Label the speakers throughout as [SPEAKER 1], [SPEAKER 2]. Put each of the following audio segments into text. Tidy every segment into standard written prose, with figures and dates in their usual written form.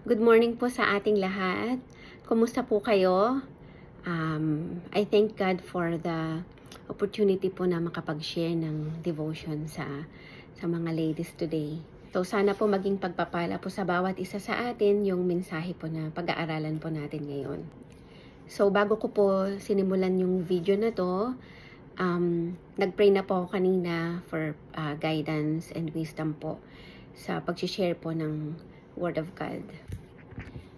[SPEAKER 1] Good morning po sa ating lahat. Kumusta po kayo? I thank God for the opportunity po na makapag-share ng devotion sa mga ladies today. So sana po maging pagpapala po sa bawat isa sa atin yung mensahe po na pag-aaralan po natin ngayon. So bago ko po sinimulan yung video na to, nag-pray na po ako kanina for guidance and wisdom po sa pag-share po ng Word of God.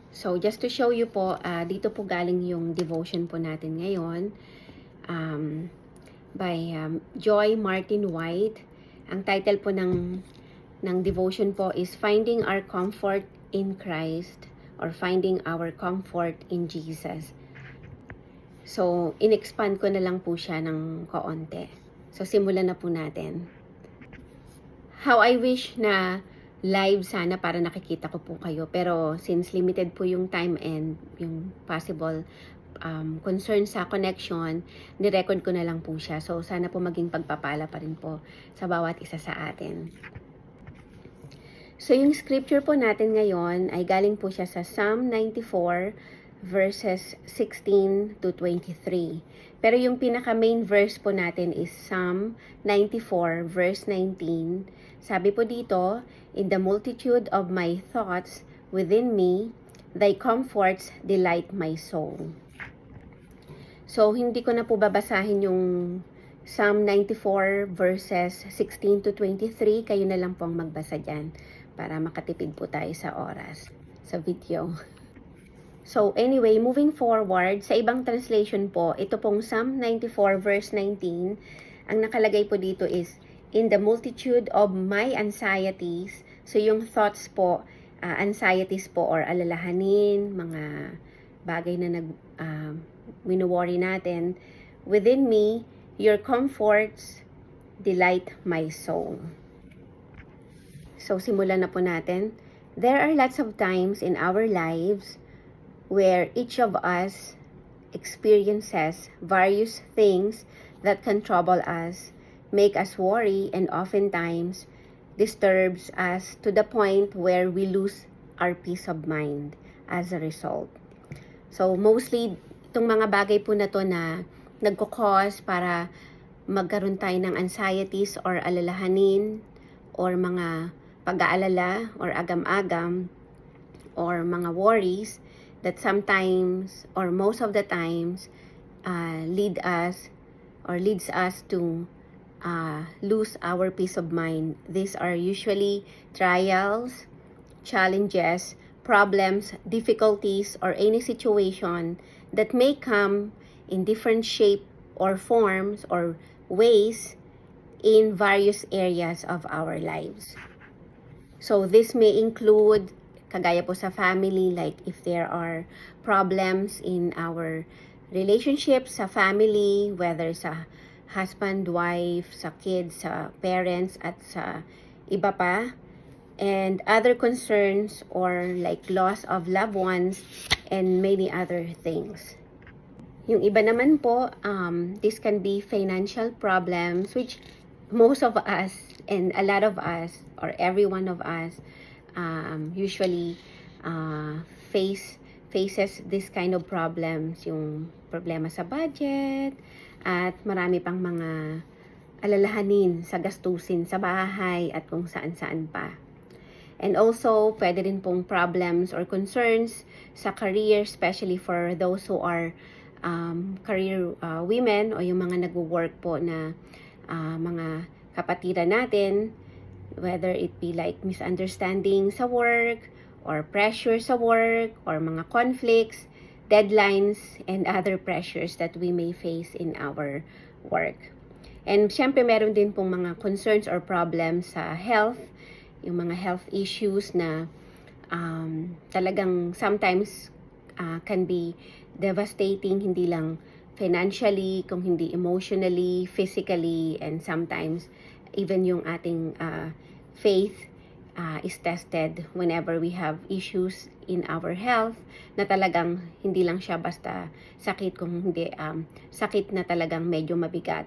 [SPEAKER 1] So, just to show you po, dito po galing yung devotion po natin ngayon by Joy Martin White. Ang title po ng devotion po is Finding Our Comfort in Christ or Finding Our Comfort in Jesus. So, in-expand ko na lang po siya ng kaonte. So, simulan na po natin. How I wish na live sana para nakikita ko po kayo. Pero since limited po yung time and yung possible concern sa connection, ni-record ko na lang po siya. So sana po maging pagpapala pa rin po sa bawat isa sa atin. So yung scripture po natin ngayon ay galing po siya sa Psalm 94 verses 16 to 23. Pero yung pinaka main verse po natin is Psalm 94 verse 19. Sabi po dito, in the multitude of my thoughts within me, thy comforts delight my soul. So, hindi ko na po babasahin yung Psalm 94 verses 16 to 23. Kayo na lang pong magbasa dyan para makatipid po tayo sa oras sa video. So, anyway, moving forward, sa ibang translation po, ito pong Psalm 94 verse 19, ang nakalagay po dito is, in the multitude of my anxieties, so yung thoughts po, anxieties po or alalahanin, mga bagay na wino-worry natin, within me, your comforts delight my soul. So, simulan na po natin. There are lots of times in our lives where each of us experiences various things that can trouble us, make us worry, and oftentimes disturbs us to the point where we lose our peace of mind as a result. So mostly, itong mga bagay po na to na nagko-cause para magkaroon tayo ng anxieties or alalahanin or mga pag-aalala or agam-agam or mga worries that sometimes or most of the times leads us to lose our peace of mind. These are usually trials, challenges, problems, difficulties, or any situation that may come in different shape or forms or ways in various areas of our lives. So this may include, kagaya po sa family, like if there are problems in our relationships sa family, whether sa husband, wife, sa kids, sa parents, at sa iba pa, and other concerns or like loss of loved ones and many other things. Yung iba naman po, this can be financial problems, which most of us and a lot of us or every one of us usually faces this kind of problems, yung problema sa budget at marami pang mga alalahanin sa gastusin sa bahay at kung saan-saan pa. And also, pwede rin pong problems or concerns sa career, especially for those who are career women o yung mga nagwo-work po na mga kapatiran natin, whether it be like misunderstanding sa work or pressure sa work or mga conflicts, deadlines, and other pressures that we may face in our work. And syempre meron din pong mga concerns or problems sa health, yung mga health issues na talagang sometimes can be devastating, hindi lang financially, kung hindi emotionally, physically, and sometimes even yung ating faith is tested whenever we have issues in our health na talagang hindi lang siya basta sakit, kung hindi sakit na talagang medyo mabigat.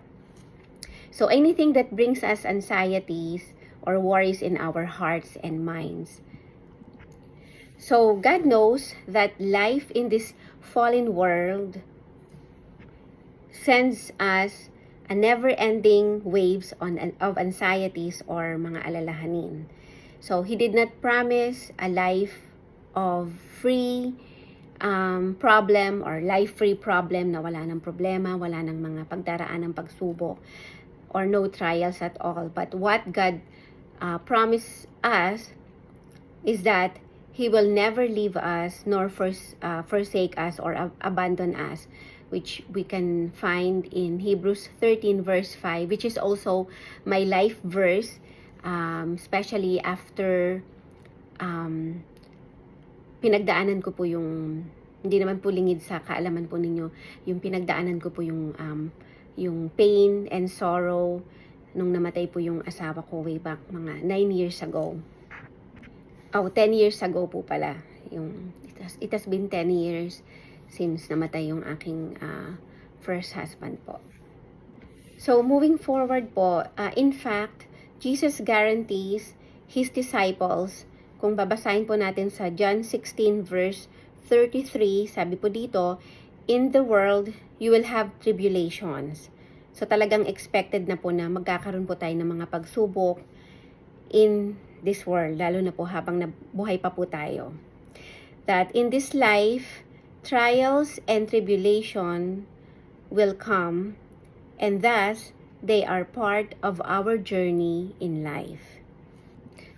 [SPEAKER 1] So anything that brings us anxieties or worries in our hearts and minds. So God knows that life in this fallen world sends us a never-ending waves of anxieties or mga alalahanin. So He did not promise a life of free problem or life-free problem na wala ng problema, wala ng mga pagdaraan ng pagsubok or no trials at all. But what God promised us is that He will never leave us nor forsake us or abandon us, which we can find in Hebrews 13 verse 5, which is also my life verse, especially after pinagdaanan ko po yung, hindi naman po lingid sa kaalaman po ninyo, yung pinagdaanan ko po yung pain and sorrow nung namatay po yung asawa ko way back mga 9 years ago. 10 years ago po pala. It has been 10 years since namatay yung aking first husband po. So, moving forward po, in fact, Jesus guarantees His disciples, kung babasahin po natin sa John 16 verse 33, sabi po dito, in the world, you will have tribulations. So, talagang expected na po na magkakaroon po tayo ng mga pagsubok in this world, lalo na po habang nabuhay pa po tayo. That in this life, trials and tribulation will come, and thus, they are part of our journey in life.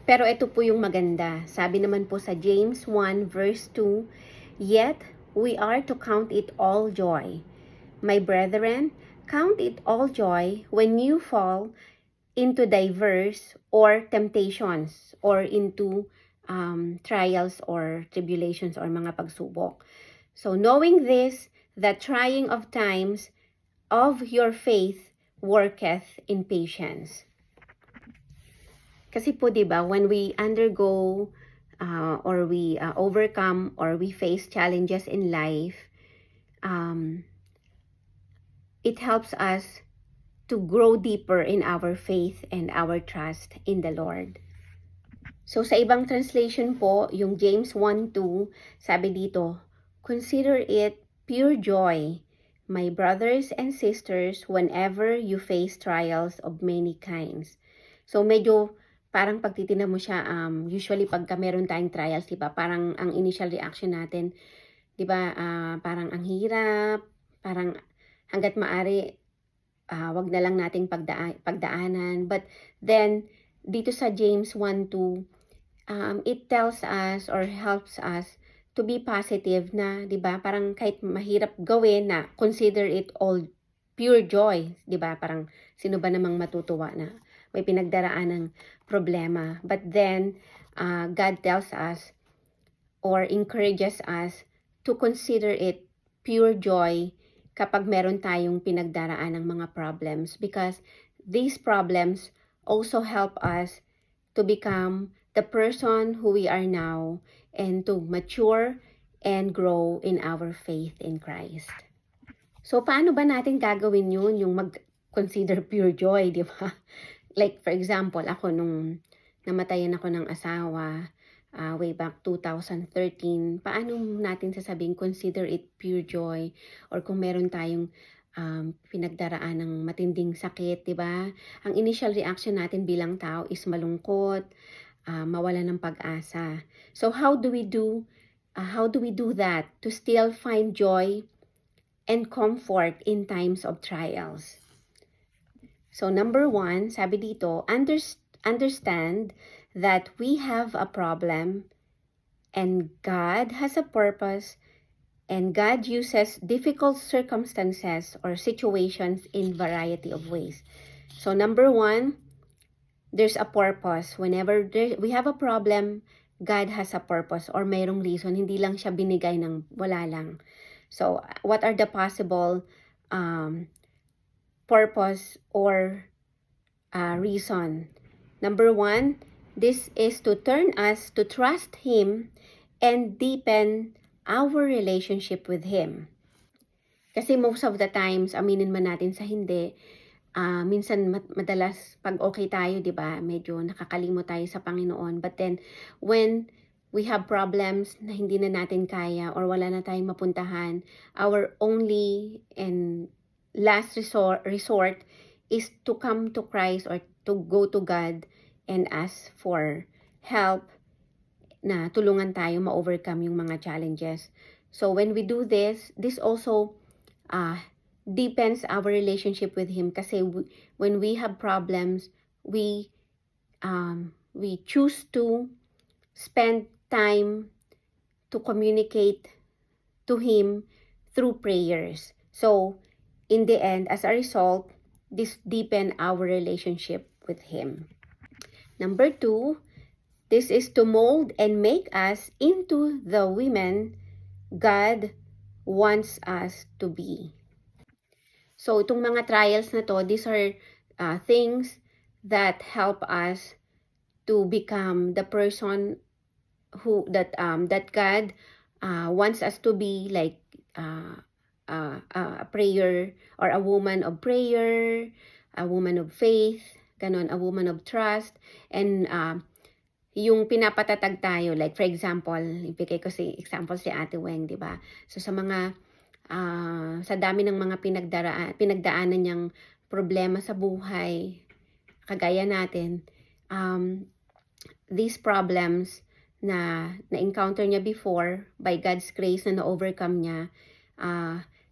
[SPEAKER 1] Pero ito po yung maganda. Sabi naman po sa James 1 verse 2, yet we are to count it all joy. My brethren, count it all joy when you fall into diverse or temptations or into trials or tribulations or mga pagsubok. So knowing this, the trying of times of your faith worketh in patience. Kasi po 'di ba, when we undergo or we overcome or we face challenges in life, it helps us to grow deeper in our faith and our trust in the Lord. So sa ibang translation po, yung James 1:2, sabi dito, consider it pure joy, my brothers and sisters, whenever you face trials of many kinds. So medyo parang pagtitingnan mo siya, usually pagka meron tayong trials, diba, parang ang initial reaction natin, diba, parang ang hirap, parang hanggat maari, wag na lang nating pagdaanan. But then, dito sa James 1:2, it tells us or helps us to be positive na, di ba, parang kahit mahirap gawin na consider it all pure joy, di ba, parang sino ba namang matutuwa na may pinagdaraan ng problema. But then, God tells us or encourages us to consider it pure joy kapag meron tayong pinagdaraan ng mga problems, because these problems also help us to become the person who we are now and to mature and grow in our faith in Christ. So, paano ba natin gagawin yun, yung mag-consider pure joy, di ba? Like, for example, ako nung namatayan ako ng asawa, way back 2013, paano natin sasabihin consider it pure joy? Or kung meron tayong pinagdaraan ng matinding sakit, di ba? Ang initial reaction natin bilang tao is malungkot, mawala ng pag-asa. So how do we do that to still find joy and comfort in times of trials? So number 1, sabi dito, understand that we have a problem and God has a purpose, and God uses difficult circumstances or situations in variety of ways. So number 1, there's a purpose. Whenever we have a problem, God has a purpose or mayroong reason. Hindi lang siya binigay ng wala lang. So what are the possible purpose or reason? Number 1, this is to turn us to trust Him and deepen our relationship with Him. Kasi most of the times, aminin man natin sa hindi, minsan madalas pag okay tayo, di ba, medyo nakakalimot tayo sa Panginoon. But then, when we have problems na hindi na natin kaya or wala na tayong mapuntahan, our only and last resort is to come to Christ or to go to God and ask for help na tulungan tayo ma-overcome yung mga challenges. So when we do this, this also deepens our relationship with Him kasi when we have problems, we choose to spend time to communicate to Him through prayers. So, in the end, as a result, this deepen our relationship with Him. Number 2, this is to mold and make us into the women God wants us to be. So, itong mga trials na to, these are things that help us to become the person that God wants us to be, like a prayer or a woman of prayer, a woman of faith, ganon, a woman of trust, and yung pinapatatag tayo, like for example, ibigay ko si example si Ate Weng, di ba? So sa mga sa dami ng mga pinagdaanan niyang problema sa buhay, kagaya natin, these problems na encounter niya before, by God's grace na na-overcome niya,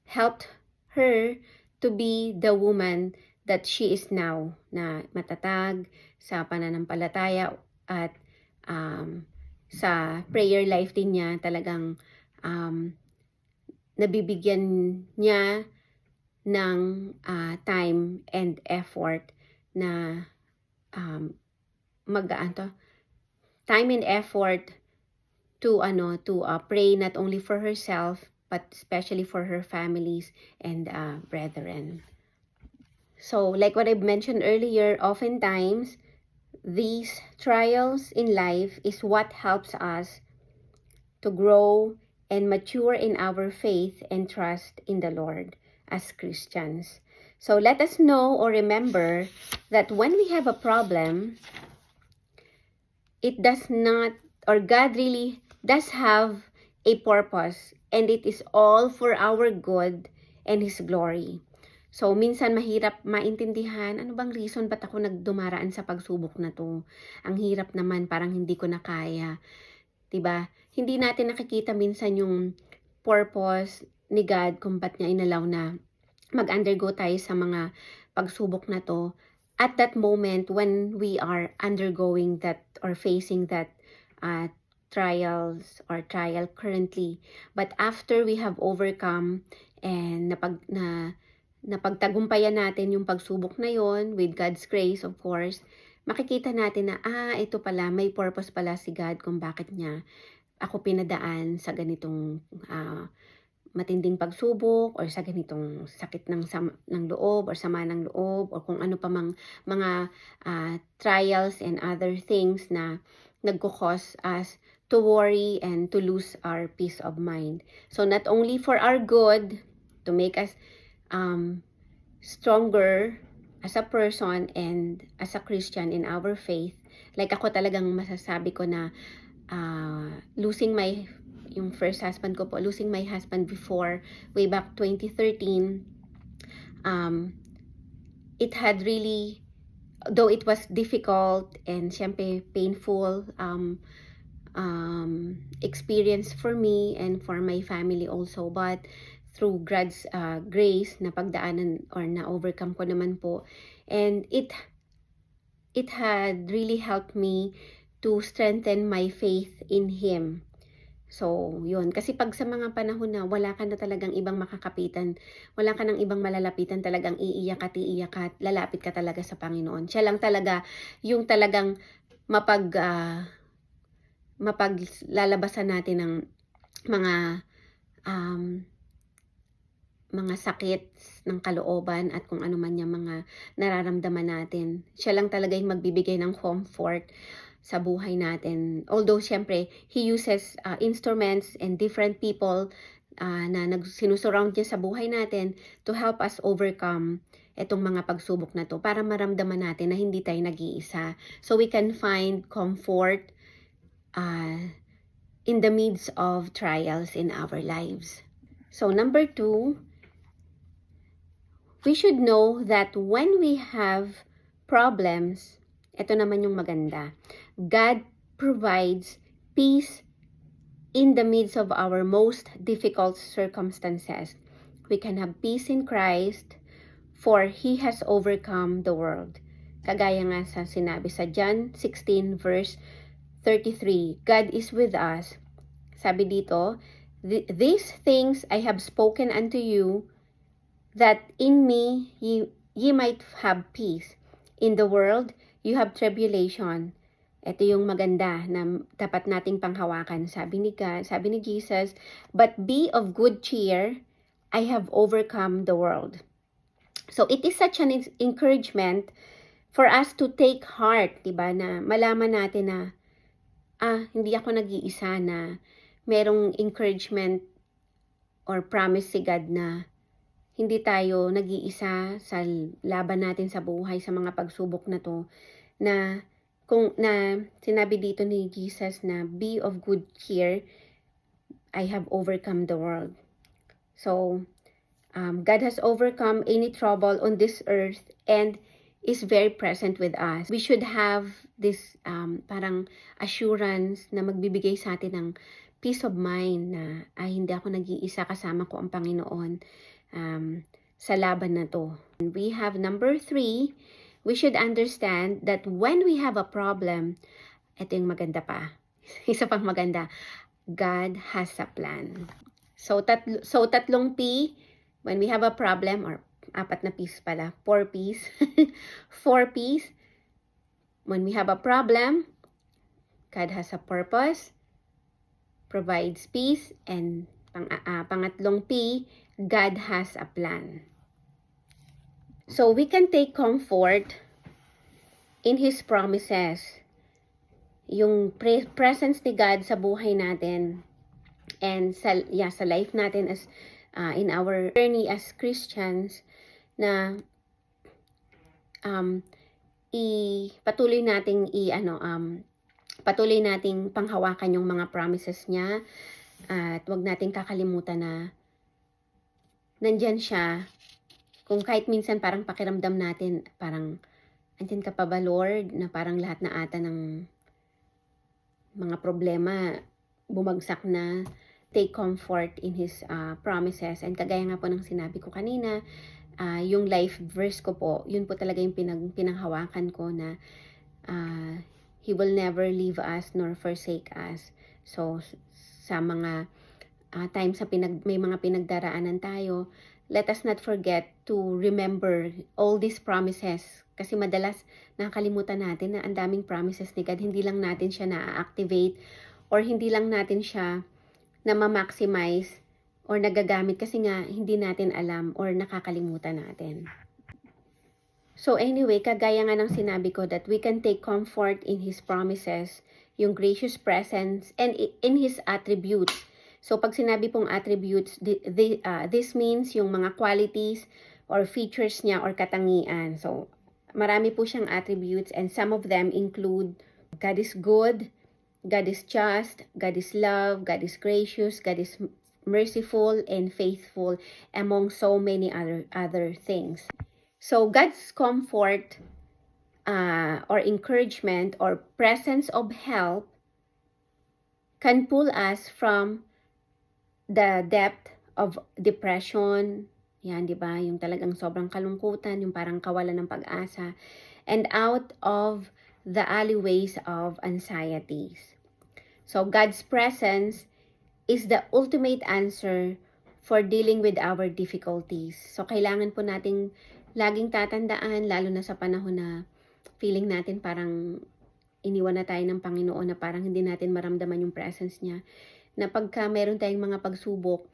[SPEAKER 1] helped her to be the woman that she is now, na matatag sa pananampalataya at sa prayer life din niya, talagang nabibigyan niya ng time and effort na time and effort to pray not only for herself but especially for her families and brethren. So like what I mentioned earlier, oftentimes these trials in life is what helps us to grow and mature in our faith and trust in the Lord as Christians. So let us know or remember that when we have a problem, it does not, or God really does have a purpose, and it is all for our good and His glory. So, minsan mahirap maintindihan, ano bang reason ba't ako nagdumaraan sa pagsubok na to? Ang hirap naman, parang hindi ko na kaya. Diba? Hindi natin nakikita minsan yung purpose ni God kung ba't niya inalaw na mag-undergo tayo sa mga pagsubok na to at that moment when we are undergoing that or facing that trials or trial currently. But after we have overcome and napagtagumpayan natin yung pagsubok na yon with God's grace, of course, makikita natin na ito pala, may purpose pala si God kung bakit niya ako pinadaan sa ganitong matinding pagsubok or sa ganitong sakit ng loob or sama ng loob or kung ano pa mang mga trials and other things na nagko-cause us to worry and to lose our peace of mind. So not only for our good, to make us stronger as a person and as a Christian in our faith, like ako talagang masasabi ko na yung first husband ko po, losing my husband before, way back 2013, it had really, though it was difficult and syempre painful experience for me and for my family also, but through God's grace, na pagdaanan or na overcome ko naman po, and it had really helped me to strengthen my faith in Him. So, yun. Kasi pag sa mga panahon na wala ka na talagang ibang makakapitan, wala ka ng ibang malalapitan, talagang iiyak at lalapit ka talaga sa Panginoon. Siya lang talaga yung talagang mapaglalabasan natin ng mga sakit ng kalooban at kung ano man yung mga nararamdaman natin. Siya lang talaga yung magbibigay ng comfort sa buhay natin. Although, syempre, He uses instruments and different people na sinusurround niya sa buhay natin to help us overcome itong mga pagsubok na to para maramdaman natin na hindi tayo nag-iisa. So, we can find comfort in the midst of trials in our lives. So number 2, we should know that when we have problems, ito naman yung maganda, God provides peace in the midst of our most difficult circumstances. We can have peace in Christ, for He has overcome the world. Kagaya nga sa sinabi sa John 16 verse 33, God is with us. Sabi dito, these things I have spoken unto you, that in me ye might have peace. In the world, you have tribulation. Ito yung maganda na dapat nating panghawakan. Sabi ni God, sabi ni Jesus, but be of good cheer, I have overcome the world. So it is such an encouragement for us to take heart, diba, na malaman natin na, hindi ako nag-iisa, na merong encouragement or promise si God na hindi tayo nag-iisa sa laban natin sa buhay, sa mga pagsubok na to, na kung na sinabi dito ni Jesus na be of good cheer, I have overcome the world. So, God has overcome any trouble on this earth and is very present with us. We should have this parang assurance na magbibigay sa atin ng peace of mind na hindi ako nag-iisa, kasama ko ang Panginoon sa laban na to. And we have number 3, we should understand that when we have a problem, ito yung maganda pa, isa pang maganda, God has a plan. So tatlong P, when we have a problem, or 4 na P's pala, 4 P's, 4 P's, when we have a problem, God has a purpose, provides peace, and pangatlong P, God has a plan. So we can take comfort in His promises. Yung presence ni God sa buhay natin and sa life natin as in our journey as Christians, na patuloy nating panghawakan yung mga promises niya, at wag nating kakalimutan na nandyan siya. Kung kahit minsan parang pakiramdam natin, parang andyan ka pa ba, Lord, na parang lahat na ata ng mga problema bumagsak na, take comfort in His promises. And kagaya nga po ng sinabi ko kanina, yung life verse ko po, yun po talaga yung pinanghawakan ko, na He will never leave us nor forsake us. So sa mga times sa may mga pinagdaraanan tayo, let us not forget to remember all these promises. Kasi madalas nakakalimutan natin na ang daming promises ni God. Hindi lang natin siya na-activate or hindi lang natin siya na ma-maximize or nagagamit kasi nga hindi natin alam or nakakalimutan natin. So anyway, kagaya nga ng sinabi ko, that we can take comfort in His promises, yung gracious presence, and in His attributes. So pag sinabi pong attributes, this means yung mga qualities or features niya or katangian. So marami po siyang attributes, and some of them include God is good, God is just, God is love, God is gracious, God is merciful and faithful, among so many other things. So God's comfort or encouragement or presence of help can pull us from the depth of depression, yan, di ba? Yung talagang sobrang kalungkutan, yung parang kawalan ng pag-asa, and out of the alleyways of anxieties. So God's presence is the ultimate answer for dealing with our difficulties. So kailangan po nating laging tatandaan, lalo na sa panahon na feeling natin parang iniwan na tayo ng Panginoon, na parang hindi natin maramdaman yung presence niya, na pagka meron tayong mga pagsubok,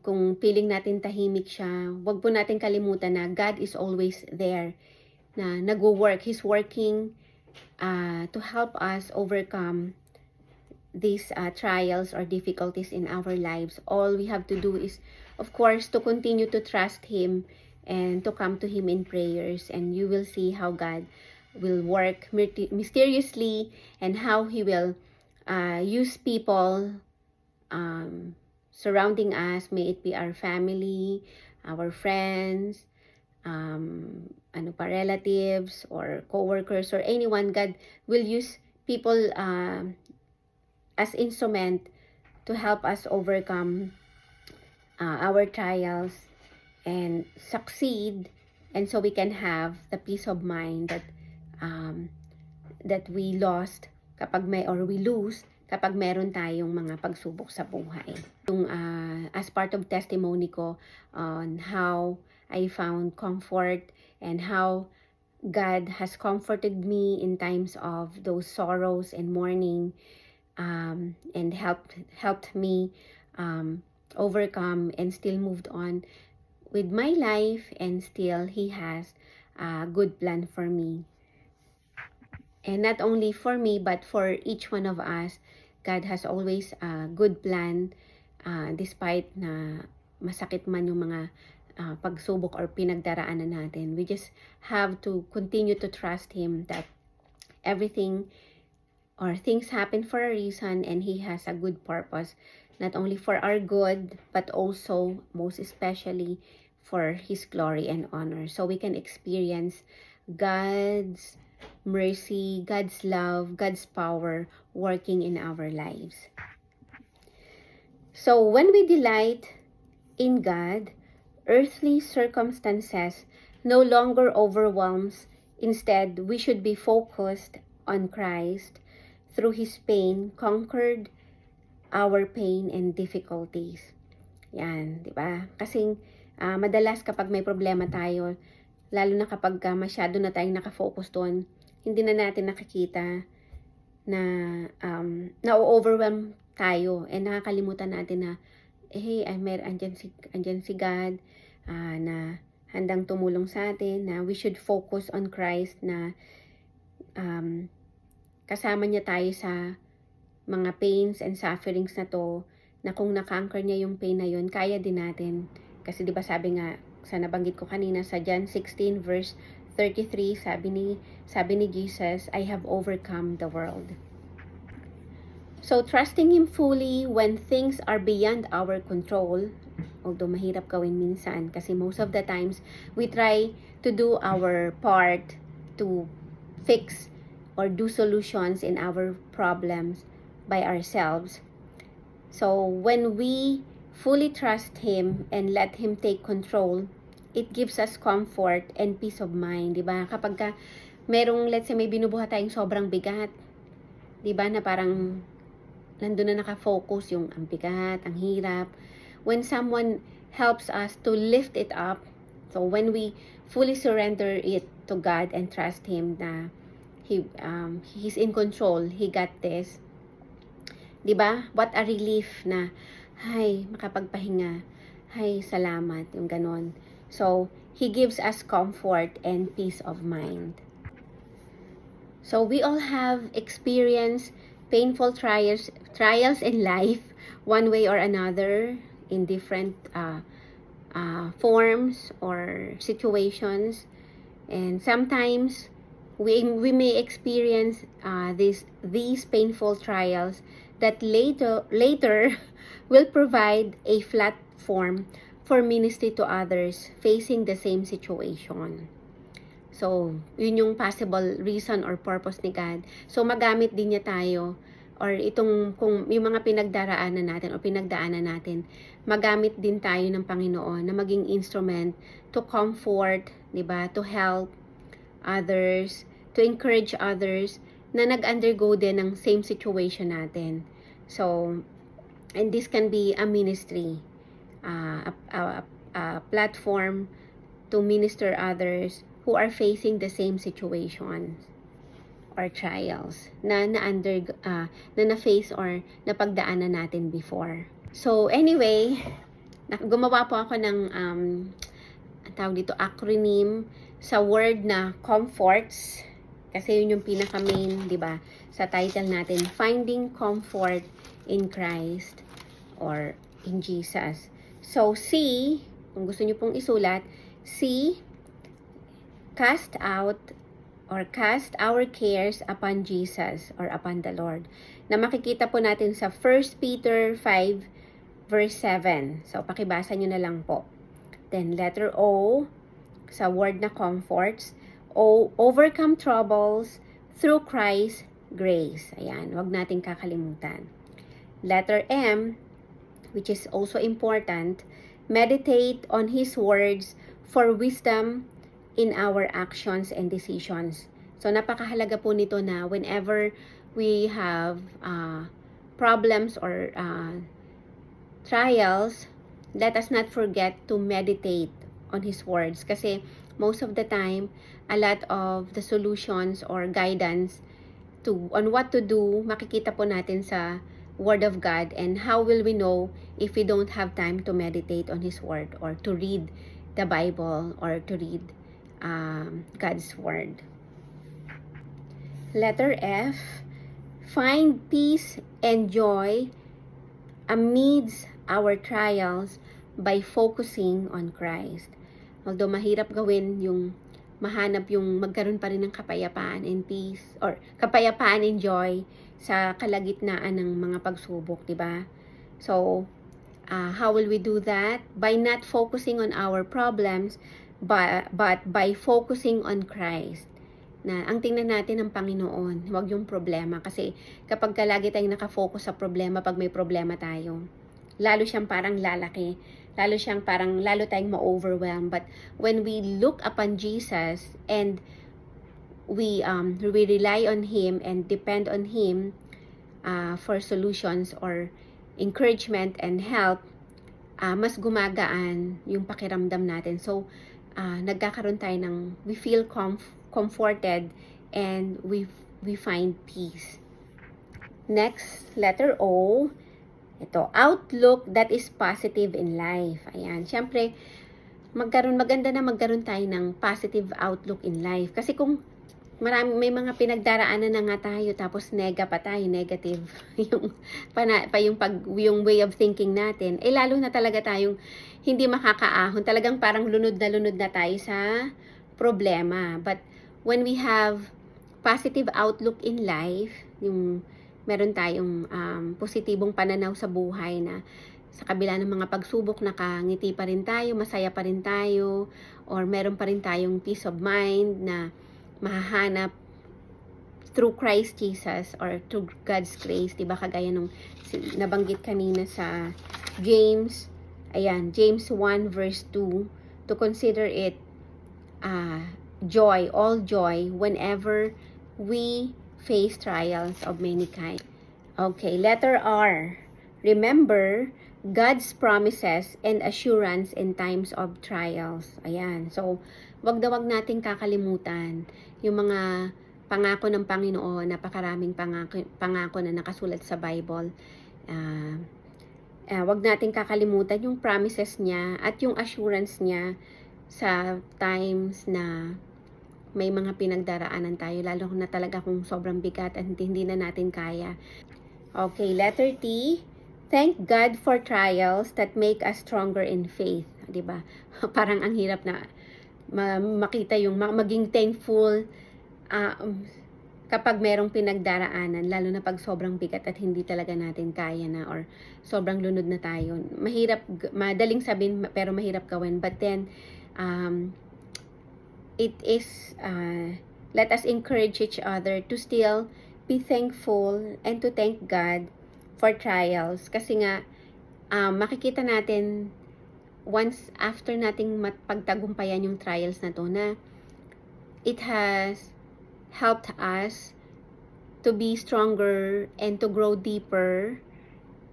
[SPEAKER 1] kung feeling natin tahimik siya, wag po natin kalimutan na God is always there, na nag-work. He's working to help us overcome these trials or difficulties in our lives. All we have to do is, of course, to continue to trust Him and to come to Him in prayers, and you will see how God will work mysteriously and how He will use people surrounding us, may it be our family, our friends, relatives or co-workers or anyone. God will use people as instrument to help us overcome our trials and succeed, and so we can have the peace of mind that we lost we lose kapag meron tayong mga pagsubok sa buhay. As part of testimony ko on how I found comfort and how God has comforted me in times of those sorrows and mourning, and helped me overcome and still moved on with my life, and still He has a good plan for me. And not only for me, but for each one of us, God has always a good plan, despite na masakit man yung mga pagsubok or pinagdaraanan natin. We just have to continue to trust Him that everything or things happen for a reason, and He has a good purpose, not only for our good, but also, most especially, for His glory and honor. So we can experience God's mercy, God's love, God's power working in our lives. So when we delight in God, earthly circumstances no longer overwhelms. Instead, we should be focused on Christ. Through His pain, conquered our pain and difficulties. Yan, di ba? Kasing madalas kapag may problema tayo, lalo na kapag masyado na tayong nakafocus doon, hindi na natin nakikita na na-overwhelm tayo, and nakakalimutan natin na hey, andyan si God na handang tumulong sa atin, na we should focus on Christ, na kasama niya tayo sa mga pains and sufferings na to, na kung na-conquer niya yung pain na yun, kaya din natin. Kasi di ba sabi nga, sa nabanggit ko kanina sa John 16 verse 33, sabi ni Jesus, I have overcome the world. So trusting Him fully when things are beyond our control, although mahirap gawin minsan kasi most of the times we try to do our part to fix or do solutions in our problems by ourselves. So when we fully trust Him and let Him take control, it gives us comfort and peace of mind, di ba? Kapag merong, let's say, may binubuhat tayong sobrang bigat, di ba, na parang nandun na nakafocus yung ang bigat, ang hirap. When someone helps us to lift it up, so when we fully surrender it to God and trust Him na He's in control, He got this, di ba? What a relief na, ay, makapagpahinga. Ay, salamat. Yung ganon. So, He gives us comfort and peace of mind. So, we all have experienced painful trials in life, one way or another, in different forms or situations. And sometimes, we may experience these painful trials that later will provide a platform for ministry to others facing the same situation. So, yun yung possible reason or purpose ni God. So, magamit din niya tayo, or kung yung mga pinagdaraanan natin o pinagdaanan natin, magamit din tayo ng Panginoon na maging instrument to comfort, di ba? To help others, to encourage others na nag-undergo din ng same situation natin. So, and this can be a ministry, a platform to minister others who are facing the same situations or trials na na-face or napagdaanan natin before. So, anyway, gumawa po ako ng tawag dito, acronym sa word na comforts. Kasi yun yung pinaka-main, di ba, sa title natin, Finding Comfort in Christ or in Jesus. So, C, kung gusto nyo pong isulat, C, cast out or cast our cares upon Jesus or upon the Lord, na makikita po natin sa 1 Peter 5 verse 7. So, pakibasa nyo na lang po. Then, letter O, sa word na comforts. O, overcome troubles through Christ's grace. Ayan, wag nating kakalimutan. Letter M, which is also important, meditate on His words for wisdom in our actions and decisions. So, napakahalaga po nito na whenever we have problems or trials, let us not forget to meditate on His words. Kasi most of the time, a lot of the solutions or guidance on what to do, makikita po natin sa Word of God. And how will we know if we don't have time to meditate on His Word or to read the Bible or to read God's Word? Letter F, find peace and joy amidst our trials by focusing on Christ. Although mahirap gawin yung mahanap yung magkaroon pa rin ng kapayapaan and peace or kapayapaan and joy sa kalagitnaan ng mga pagsubok, di ba? So, how will we do that? By not focusing on our problems, but by focusing on Christ. Na ang tingnan natin ng Panginoon, huwag yung problema. Kasi kapag lagi tayong nakafocus sa problema, pag may problema tayo, lalo siyang parang lalaki. Lalo tayong ma-overwhelm. But when we look upon Jesus and we rely on Him and depend on Him for solutions or encouragement and help, mas gumagaan yung pakiramdam natin. So, nagkakaroon tayo ng, we feel comforted and we find peace. Next, letter O. Ito, outlook that is positive in life. Ayan, syempre, maganda na magkaroon tayo ng positive outlook in life. Kasi kung may mga pinagdaraanan na nga tayo, tapos negative, yung way of thinking natin, lalo na talaga tayong hindi makakaahon. Talagang parang lunod na tayo sa problema. But when we have positive outlook in life, yung meron tayong positibong pananaw sa buhay na sa kabila ng mga pagsubok, nakangiti pa rin tayo, masaya pa rin tayo, or meron pa rin tayong peace of mind na mahahanap through Christ Jesus or through God's grace, diba? Kagaya nung nabanggit kanina sa James, ayan, James 1 verse 2, to consider it joy, all joy, whenever we face trials of many kinds. Okay, letter R. Remember God's promises and assurance in times of trials. Ayan. So, wag nating kakalimutan yung mga pangako ng Panginoon, napakaraming pangako na nakasulat sa Bible. Wag nating kakalimutan yung promises niya at yung assurance niya sa times na may mga pinagdaraanan tayo, lalo na talaga kung sobrang bigat at hindi na natin kaya. Okay, letter T. Thank God for trials that make us stronger in faith. Diba? Parang ang hirap na makita yung maging thankful kapag merong pinagdaraanan, lalo na pag sobrang bigat at hindi talaga natin kaya na or sobrang lunod na tayo. Madaling sabihin pero mahirap gawin. But then, it is, let us encourage each other to still be thankful and to thank God for trials. Kasi nga, makikita natin, once after nating pagtagumpayan yung trials na to, na it has helped us to be stronger and to grow deeper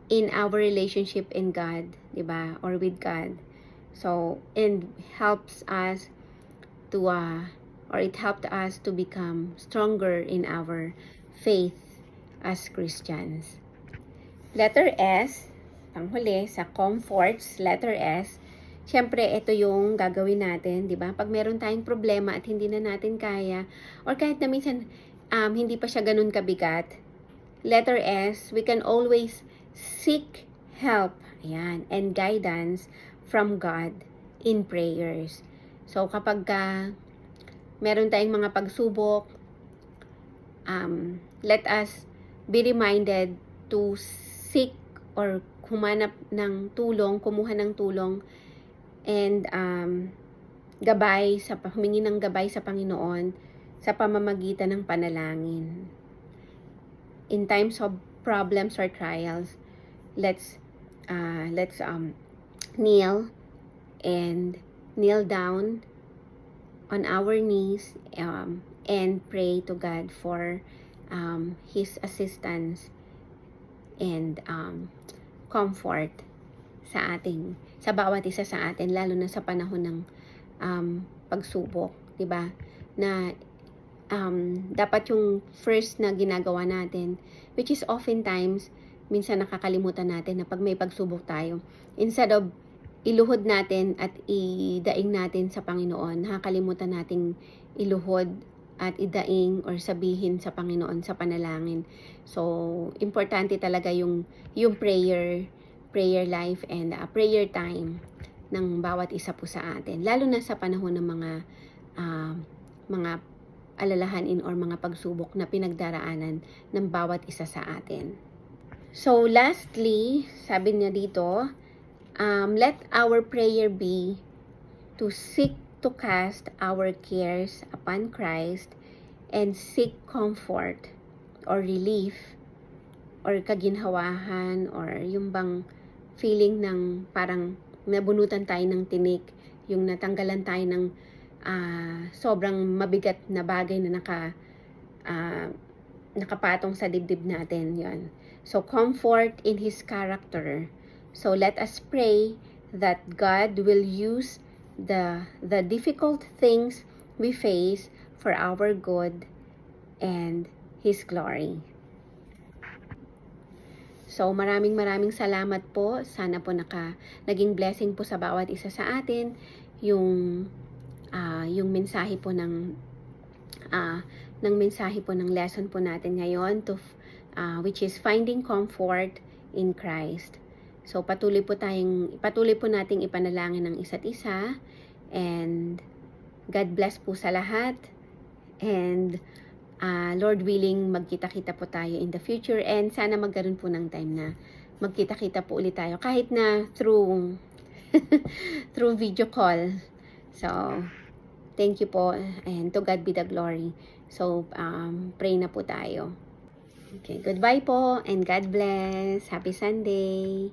[SPEAKER 1] in our relationship in God, diba? Or with God. So, and helps us to or it helped us to become stronger in our faith as Christians. Letter S, panghuli sa comforts, letter S. Syempre, ito yung gagawin natin, di ba? Pag meron tayong problema at hindi na natin kaya, or kahit na minsan hindi pa siya ganun kabigat, letter S, we can always seek help, ayan, and guidance from God in prayers. So, kapag meron tayong mga pagsubok, let us be reminded to seek or humanap ng tulong, kumuha ng tulong, and humingi ng gabay sa Panginoon sa pamamagitan ng panalangin. In times of problems or trials, let's kneel down on our knees and pray to God for His assistance and comfort sa bawat isa sa atin, lalo na sa panahon ng pagsubok, 'di ba? Na dapat yung first na ginagawa natin, which is oftentimes minsan nakakalimutan natin na pag may pagsubok tayo, instead of iluhod natin at idaing natin sa Panginoon, nakakalimutan nating iluhod at idaing or sabihin sa Panginoon sa panalangin. So, importante talaga yung prayer life and prayer time ng bawat isa po sa atin, lalo na sa panahon ng mga alalahanin or mga pagsubok na pinagdaraanan ng bawat isa sa atin. So, lastly, sabi niya dito, let our prayer be to seek to cast our cares upon Christ and seek comfort or relief or kaginhawahan or yung bang feeling ng parang nabunutan tayo ng tinik, yung natanggalan tayo ng sobrang mabigat na bagay na nakapatong sa dibdib natin, yon. So, comfort in His character. So, let us pray that God will use the difficult things we face for our good and His glory. So, maraming salamat po. Sana po naging blessing po sa bawat isa sa atin yung mensahe po ng lesson po natin ngayon which is finding comfort in Christ. So patuloy po nating ipanalangin ng isa't isa, and God bless po sa lahat, and Lord willing magkita-kita po tayo in the future, and sana magkaroon po ng time na magkita-kita po ulit tayo kahit na through video call. So thank you po, and to God be the glory. So, pray na po tayo. Okay, goodbye po, and God bless. Happy Sunday.